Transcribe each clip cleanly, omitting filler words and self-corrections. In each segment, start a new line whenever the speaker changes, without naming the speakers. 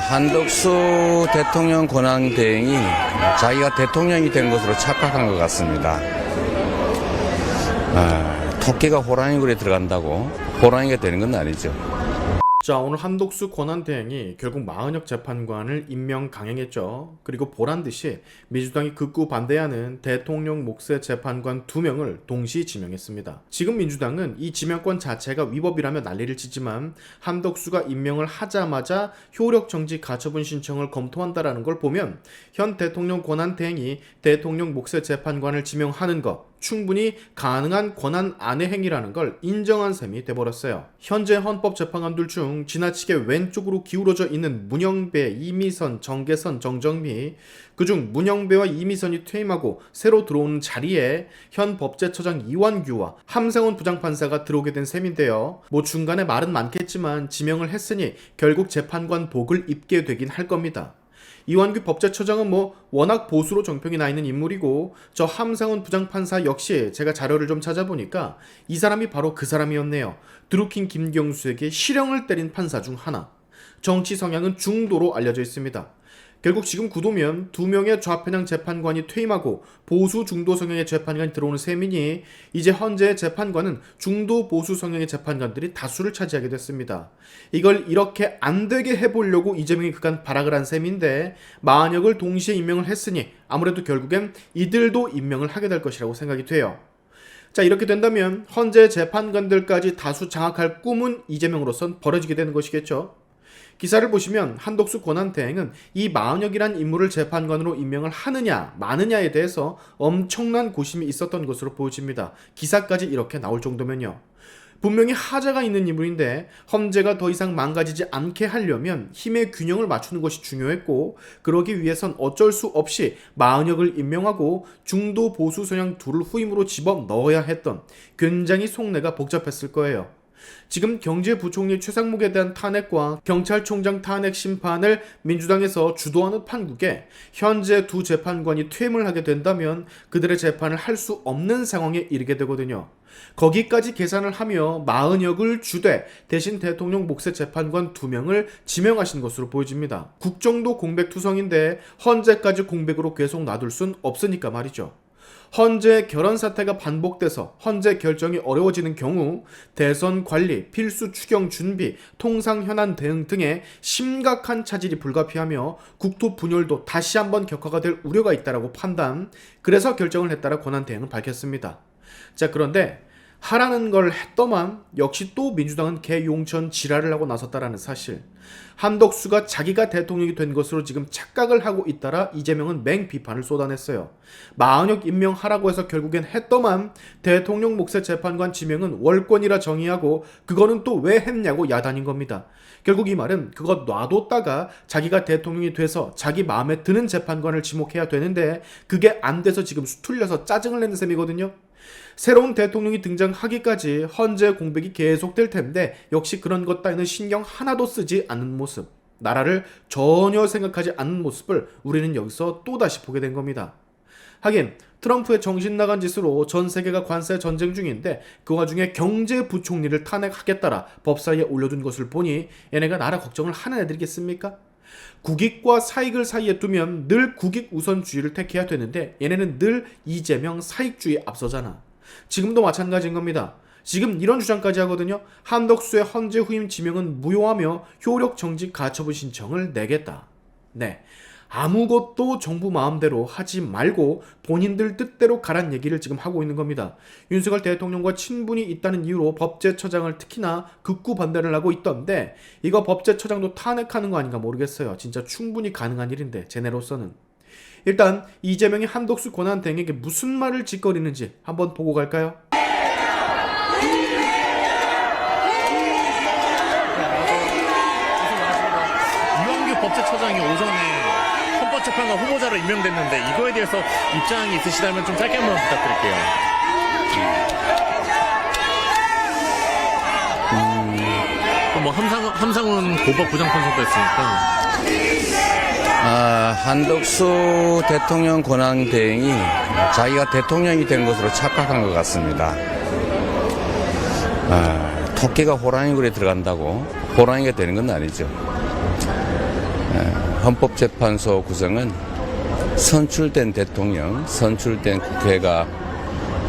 한덕수 대통령 권한대행이 자기가 대통령이 된 것으로 착각한 것 같습니다. 토끼가 호랑이 굴에 들어간다고 호랑이가 되는 건 아니죠.
자, 오늘 한덕수 권한대행이 결국 마은혁 재판관을 임명 강행했죠. 그리고 보란듯이 민주당이 극구 반대하는 대통령 몫의 재판관 2명을 동시 지명했습니다. 지금 민주당은 이 지명권 자체가 위법이라며 난리를 치지만 한덕수가 임명을 하자마자 효력 정지 가처분 신청을 검토한다라는 걸 보면 현 대통령 권한대행이 대통령 몫의 재판관을 지명하는 것 충분히 가능한 권한 안의 행위라는 걸 인정한 셈이 돼버렸어요. 현재 헌법재판관들 중 지나치게 왼쪽으로 기울어져 있는 문영배, 이미선, 정계선, 정정미, 그중 문영배와 이미선이 퇴임하고 새로 들어오는 자리에 현 법제처장 이완규와 함상훈 부장판사가 들어오게 된 셈인데요. 뭐 중간에 말은 많겠지만 지명을 했으니 결국 재판관 복을 입게 되긴 할 겁니다. 이완규 법제처장은 워낙 보수로 정평이 나 있는 인물이고 저 함상훈 부장판사 역시 제가 자료를 좀 찾아보니까 이 사람이 바로 그 사람이었네요. 드루킹 김경수에게 실형을 때린 판사 중 하나. 정치 성향은 중도로 알려져 있습니다. 결국 지금 구도면 2명의 좌편향 재판관이 퇴임하고 보수 중도 성향의 재판관이 들어오는 셈이니 이제 현재의 재판관은 중도 보수 성향의 재판관들이 다수를 차지하게 됐습니다. 이걸 이렇게 안 되게 해보려고 이재명이 그간 발악을 한 셈인데 마은혁을 동시에 임명을 했으니 아무래도 결국엔 이들도 임명을 하게 될 것이라고 생각이 돼요. 자, 이렇게 된다면 현재 재판관들까지 다수 장악할 꿈은 이재명으로선 벌어지게 되는 것이겠죠. 기사를 보시면 한덕수 권한대행은 이 마은혁이란 인물을 재판관으로 임명을 하느냐 마느냐에 대해서 엄청난 고심이 있었던 것으로 보여집니다. 기사까지 이렇게 나올 정도면요. 분명히 하자가 있는 인물인데 헌재가 더 이상 망가지지 않게 하려면 힘의 균형을 맞추는 것이 중요했고 그러기 위해선 어쩔 수 없이 마은혁을 임명하고 중도 보수 성향 둘을 후임으로 집어넣어야 했던 굉장히 속내가 복잡했을 거예요. 지금 경제부총리 최상목에 대한 탄핵과 경찰총장 탄핵 심판을 민주당에서 주도하는 판국에 현재 2 재판관이 퇴임을 하게 된다면 그들의 재판을 할 수 없는 상황에 이르게 되거든요. 거기까지 계산을 하며 마은혁을 주되 대신 대통령 몫의 재판관 2명을 지명하신 것으로 보여집니다. 국정도 공백투성인데 헌재까지 공백으로 계속 놔둘 순 없으니까 말이죠. 헌재 결연 사태가 반복돼서 헌재 결정이 어려워지는 경우 대선 관리, 필수 추경 준비, 통상 현안 대응 등의 심각한 차질이 불가피하며 국토 분열도 다시 한번 격화가 될 우려가 있다라고 판단, 그래서 결정을 했다라 권한대행은 밝혔습니다. 자, 그런데 하라는 걸 했더만 역시 또 민주당은 개용천 지랄을 하고 나섰다라는 사실. 한덕수가 자기가 대통령이 된 것으로 지금 착각을 하고 있다라 이재명은 맹비판을 쏟아냈어요. 마은혁 임명하라고 해서 결국엔 했더만 대통령 몫의 재판관 지명은 월권이라 정의하고 그거는 또 왜 했냐고 야단인 겁니다. 결국 이 말은 그거 놔뒀다가 자기가 대통령이 돼서 자기 마음에 드는 재판관을 지목해야 되는데 그게 안 돼서 지금 수틀려서 짜증을 내는 셈이거든요. 새로운 대통령이 등장하기까지 헌재 공백이 계속될 텐데 역시 그런 것 따위는 신경 하나도 쓰지 않는 모습, 나라를 전혀 생각하지 않는 모습을 우리는 여기서 또다시 보게 된 겁니다. 하긴 트럼프의 정신 나간 짓으로 전 세계가 관세 전쟁 중인데 그 와중에 경제부총리를 탄핵하겠다라 법사위에 올려둔 것을 보니 얘네가 나라 걱정을 하는 애들이겠습니까? 국익과 사익을 사이에 두면 늘 국익 우선주의를 택해야 되는데 얘네는 늘 이재명 사익주의 앞서잖아. 지금도 마찬가지인 겁니다. 지금 이런 주장까지 하거든요. 한덕수의 헌재 후임 지명은 무효하며 효력 정지 가처분 신청을 내겠다. 네, 아무것도 정부 마음대로 하지 말고 본인들 뜻대로 가란 얘기를 지금 하고 있는 겁니다. 윤석열 대통령과 친분이 있다는 이유로 법제처장을 특히나 극구 반대를 하고 있던데 이거 법제처장도 탄핵하는 거 아닌가 모르겠어요. 진짜 충분히 가능한 일인데 쟤네로서는. 일단 이재명이 한덕수 권한대행에게 무슨 말을 짓거리는지 한번 보고 갈까요?
이완규 법제처장이 오전에 헌법재판관 후보자로 임명됐는데 이거에 대해서 입장이 있으시다면 좀 짧게 한번 부탁드릴게요. 함상훈 고법 부장판사도 했으니까.
한덕수 대통령 권한대행이 자기가 대통령이 된 것으로 착각한 것 같습니다. 토끼가 호랑이 굴에 들어간다고 호랑이가 되는 건 아니죠. 헌법재판소 구성은 선출된 대통령, 선출된 국회가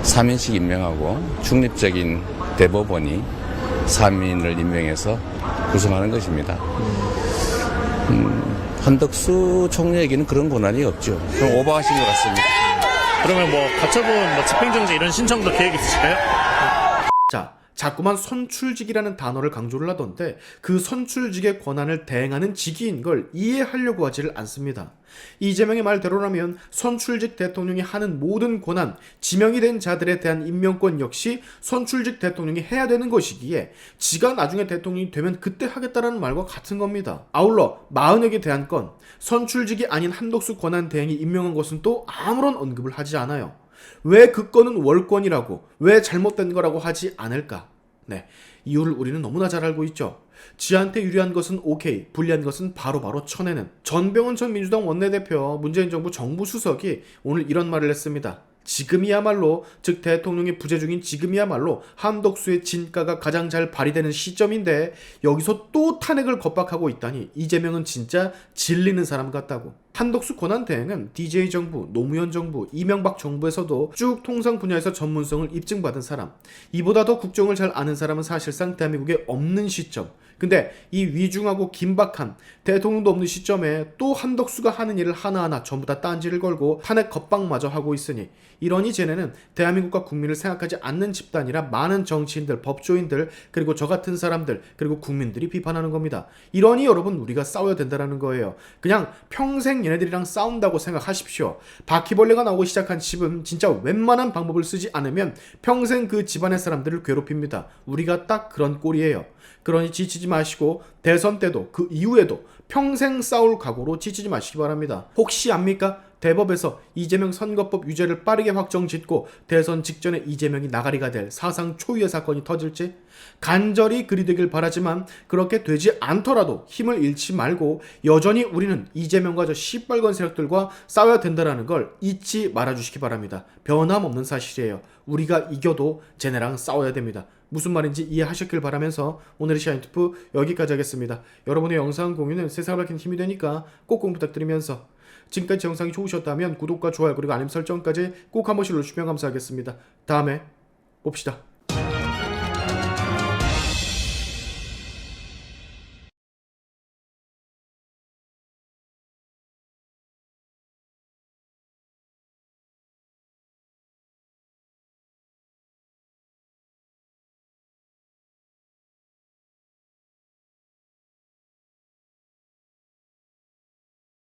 3인씩 임명하고 중립적인 대법원이 3인을 임명해서 구성하는 것입니다. 한덕수 총리에게는 그런 권한이 없죠. 좀 오버하신 것 같습니다.
그러면 뭐 가처분, 뭐 집행정지 이런 신청도 계획 있으실까요?
자, 자꾸만 선출직이라는 단어를 강조를 하던데 그 선출직의 권한을 대행하는 직위인 걸 이해하려고 하지를 않습니다. 이재명의 말대로라면 선출직 대통령이 하는 모든 권한, 지명이 된 자들에 대한 임명권 역시 선출직 대통령이 해야 되는 것이기에 지가 나중에 대통령이 되면 그때 하겠다라는 말과 같은 겁니다. 아울러 마은혁에 대한 건 선출직이 아닌 한덕수 권한 대행이 임명한 것은 또 아무런 언급을 하지 않아요. 왜 그 건은 월권이라고, 왜 잘못된 거라고 하지 않을까? 네, 이유를 우리는 너무나 잘 알고 있죠. 지한테 유리한 것은 오케이, 불리한 것은 바로바로 쳐내는. 전병헌 전 민주당 원내대표, 문재인 정부 정부수석이 오늘 이런 말을 했습니다. 지금이야말로, 즉 대통령이 부재 중인 지금이야말로 한덕수의 진가가 가장 잘 발휘되는 시점인데 여기서 또 탄핵을 겁박하고 있다니 이재명은 진짜 질리는 사람 같다고. 한덕수 권한대행은 DJ 정부, 노무현 정부, 이명박 정부에서도 쭉 통상 분야에서 전문성을 입증받은 사람, 이보다 더 국정을 잘 아는 사람은 사실상 대한민국에 없는 시점. 근데 이 위중하고 긴박한 대통령도 없는 시점에 또 한덕수가 하는 일을 하나하나 전부 다 딴지를 걸고 탄핵 겁박마저 하고 있으니 이러니 쟤네는 대한민국과 국민을 생각하지 않는 집단이라 많은 정치인들, 법조인들, 그리고 저 같은 사람들, 그리고 국민들이 비판하는 겁니다. 이러니 여러분 우리가 싸워야 된다는 거예요. 그냥 평생 얘네들이랑 싸운다고 생각하십시오. 바퀴벌레가 나오고 시작한 집은 진짜 웬만한 방법을 쓰지 않으면 평생 그 집안의 사람들을 괴롭힙니다. 우리가 딱 그런 꼴이에요. 그러니 지치지 마시고 대선 때도 그 이후에도 평생 싸울 각오로 지치지 마시기 바랍니다. 혹시 압니까? 대법에서 이재명 선거법 유죄를 빠르게 확정짓고 대선 직전에 이재명이 나가리가 될 사상 초유의 사건이 터질지? 간절히 그리 되길 바라지만 그렇게 되지 않더라도 힘을 잃지 말고 여전히 우리는 이재명과 저 시뻘건 세력들과 싸워야 된다는 걸 잊지 말아주시기 바랍니다. 변함없는 사실이에요. 우리가 이겨도 쟤네랑 싸워야 됩니다. 무슨 말인지 이해하셨길 바라면서 오늘의 샤인투프 여기까지 하겠습니다. 여러분의 영상 공유는 세상을 밝히는 힘이 되니까 꼭 부탁드리면서 지금까지 제 영상이 좋으셨다면 구독과 좋아요 그리고 알림 설정까지 꼭 한 번씩 눌러주시면 감사하겠습니다. 다음에 봅시다.